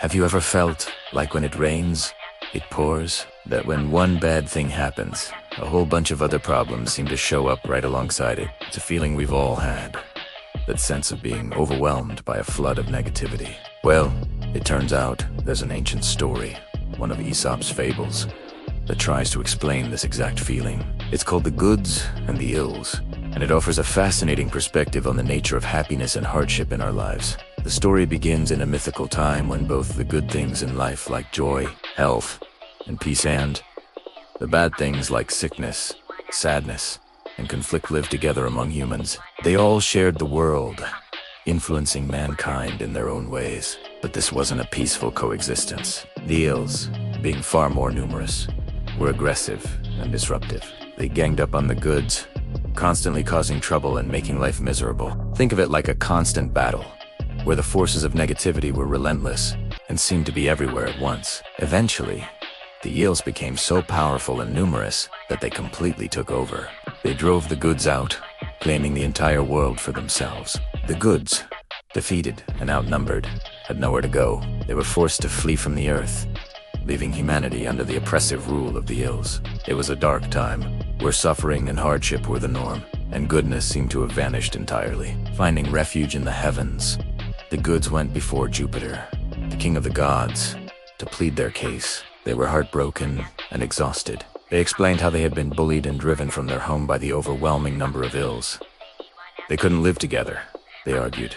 Have you ever felt like when it rains, it pours? That when one bad thing happens, a whole bunch of other problems seem to show up right alongside it? It's a feeling we've all had. That sense of being overwhelmed by a flood of negativity. Well, it turns out there's an ancient story, one of Aesop's fables, that tries to explain this exact feeling. It's called The Goods and the Ills, and it offers a fascinating perspective on the nature of happiness and hardship in our lives. The story begins in a mythical time when both the good things in life like joy, health, and peace and the bad things like sickness, sadness, and conflict lived together among humans. They all shared the world, influencing mankind in their own ways. But this wasn't a peaceful coexistence. The ills, being far more numerous, were aggressive and disruptive. They ganged up on the goods, constantly causing trouble and making life miserable. Think of it like a constant battle, where the forces of negativity were relentless and seemed to be everywhere at once. Eventually, the ills became so powerful and numerous that they completely took over. They drove the goods out, claiming the entire world for themselves. The goods, defeated and outnumbered, had nowhere to go. They were forced to flee from the earth, leaving humanity under the oppressive rule of the ills. It was a dark time, where suffering and hardship were the norm, and goodness seemed to have vanished entirely. Finding refuge in the heavens, the goods went before Jupiter, the king of the gods, to plead their case. They were heartbroken and exhausted. They explained how they had been bullied and driven from their home by the overwhelming number of ills. They couldn't live together, they argued.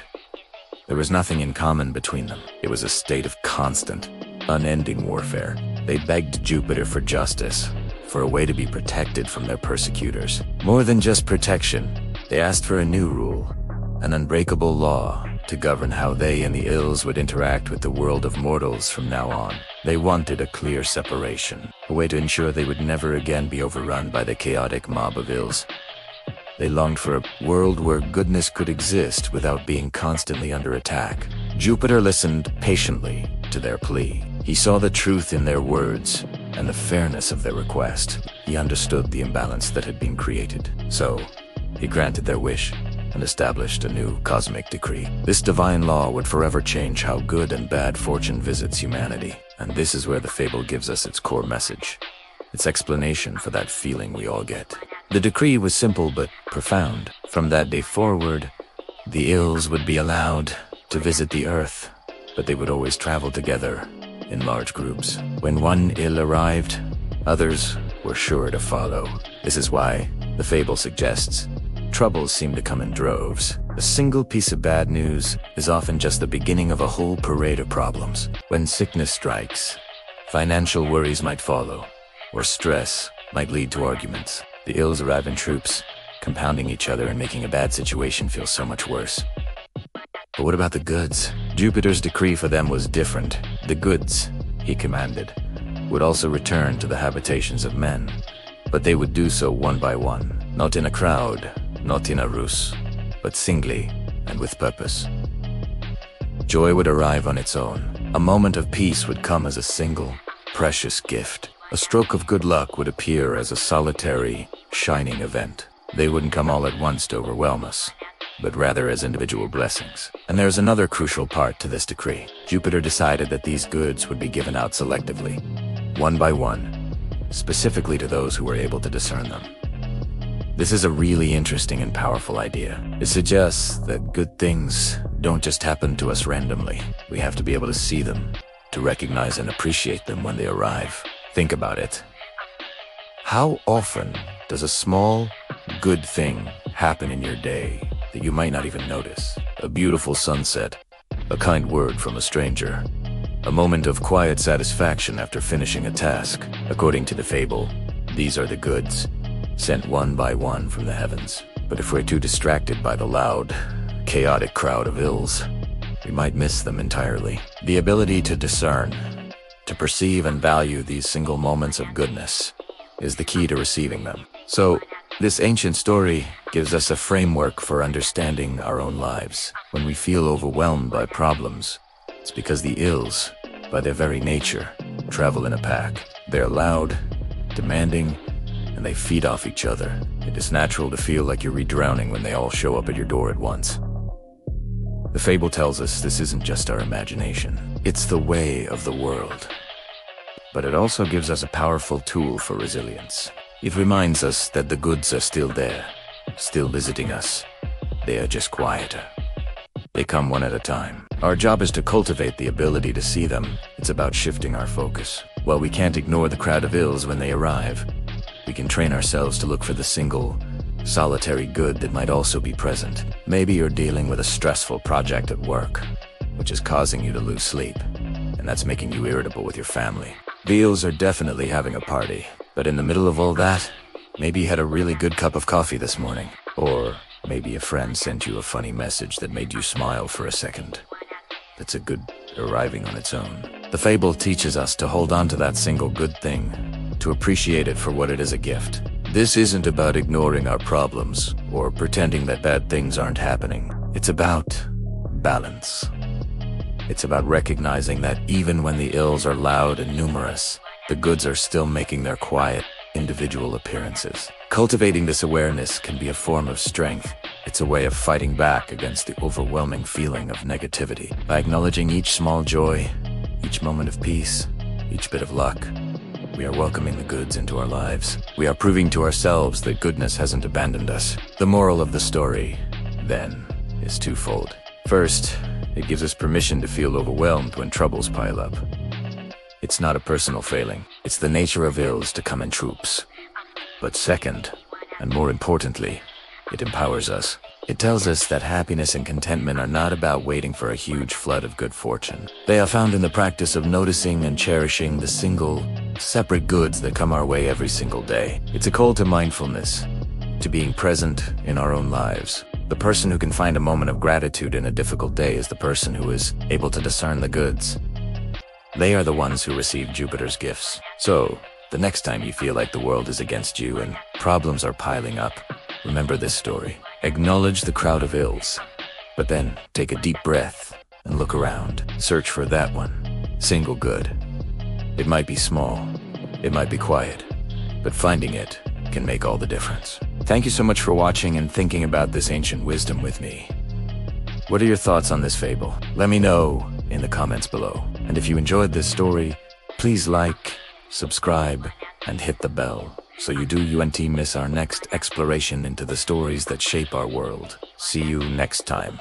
There was nothing in common between them. It was a state of constant, unending warfare. They begged Jupiter for justice, for a way to be protected from their persecutors. More than just protection, they asked for a new rule, an unbreakable law to govern how they and the ills would interact with the world of mortals from now on. They wanted a clear separation, a way to ensure they would never again be overrun by the chaotic mob of ills. They longed for a world where goodness could exist without being constantly under attack. Jupiter listened patiently to their plea. He saw the truth in their words and the fairness of their request. He understood the imbalance that had been created. So, he granted their wish and established a new cosmic decree. This divine law would forever change how good and bad fortune visits humanity. And this is where the fable gives us its core message, its explanation for that feeling we all get. The decree was simple but profound. From that day forward, the ills would be allowed to visit the earth, but they would always travel together in large groups. When one ill arrived, others were sure to follow. This is why the fable suggests troubles seem to come in droves. A single piece of bad news is often just the beginning of a whole parade of problems. When sickness strikes, financial worries might follow, or stress might lead to arguments. The ills arrive in troops, compounding each other and making a bad situation feel so much worse. But what about the goods? Jupiter's decree for them was different. The goods, he commanded, would also return to the habitations of men, but they would do so one by one, not in a crowd, not in a ruse, but singly and with purpose. Joy would arrive on its own. A moment of peace would come as a single, precious gift. A stroke of good luck would appear as a solitary, shining event. They wouldn't come all at once to overwhelm us, but rather as individual blessings. And there's another crucial part to this decree. Jupiter decided that these goods would be given out selectively, one by one, specifically to those who were able to discern them. This is a really interesting and powerful idea. It suggests that good things don't just happen to us randomly. We have to be able to see them, to recognize and appreciate them when they arrive. Think about it. How often does a small, good thing happen in your day that you might not even notice? A beautiful sunset, a kind word from a stranger, a moment of quiet satisfaction after finishing a task. According to the fable, these are the goods, sent one by one from the heavens. But if we're too distracted by the loud, chaotic crowd of ills, we might miss them entirely. The ability to discern, to perceive and value these single moments of goodness, is the key to receiving them. So, this ancient story gives us a framework for understanding our own lives. When we feel overwhelmed by problems, it's because the ills, by their very nature, travel in a pack. They're loud, demanding, and they feed off each other. It is natural to feel like you're drowning when they all show up at your door at once. The fable tells us this isn't just our imagination. It's the way of the world. But it also gives us a powerful tool for resilience. It reminds us that the goods are still there, still visiting us. They are just quieter. They come one at a time. Our job is to cultivate the ability to see them. It's about shifting our focus. While we can't ignore the crowd of ills when they arrive, we can train ourselves to look for the single, solitary good that might also be present. Maybe you're dealing with a stressful project at work, which is causing you to lose sleep, and that's making you irritable with your family. The ills are definitely having a party, but in the middle of all that, maybe you had a really good cup of coffee this morning, or maybe a friend sent you a funny message that made you smile for a second. That's a good arriving on its own. The fable teaches us to hold on to that single good thing, to appreciate it for what it is, a gift. This isn't about ignoring our problems or pretending that bad things aren't happening. It's about balance. It's about recognizing that even when the ills are loud and numerous, the goods are still making their quiet, individual appearances. Cultivating this awareness can be a form of strength. It's a way of fighting back against the overwhelming feeling of negativity. By acknowledging each small joy, each moment of peace, each bit of luck, we are welcoming the goods into our lives. We are proving to ourselves that goodness hasn't abandoned us. The moral of the story, then, is twofold. First, it gives us permission to feel overwhelmed when troubles pile up. It's not a personal failing. It's the nature of ills to come in troops. But second, and more importantly, it empowers us. It tells us that happiness and contentment are not about waiting for a huge flood of good fortune. They are found in the practice of noticing and cherishing the single, separate goods that come our way every single day. It's a call to mindfulness, to being present in our own lives. The person who can find a moment of gratitude in a difficult day is the person who is able to discern the goods. They are the ones who receive Jupiter's gifts. So, the next time you feel like the world is against you and problems are piling up, remember this story. Acknowledge the crowd of ills, but then take a deep breath and look around. Search for that one, single good. It might be small, it might be quiet, but finding it can make all the difference. Thank you so much for watching and thinking about this ancient wisdom with me. What are your thoughts on this fable? Let me know in the comments below. And if you enjoyed this story, please like, subscribe, and hit the bell so you won't miss our next exploration into the stories that shape our world. See you next time.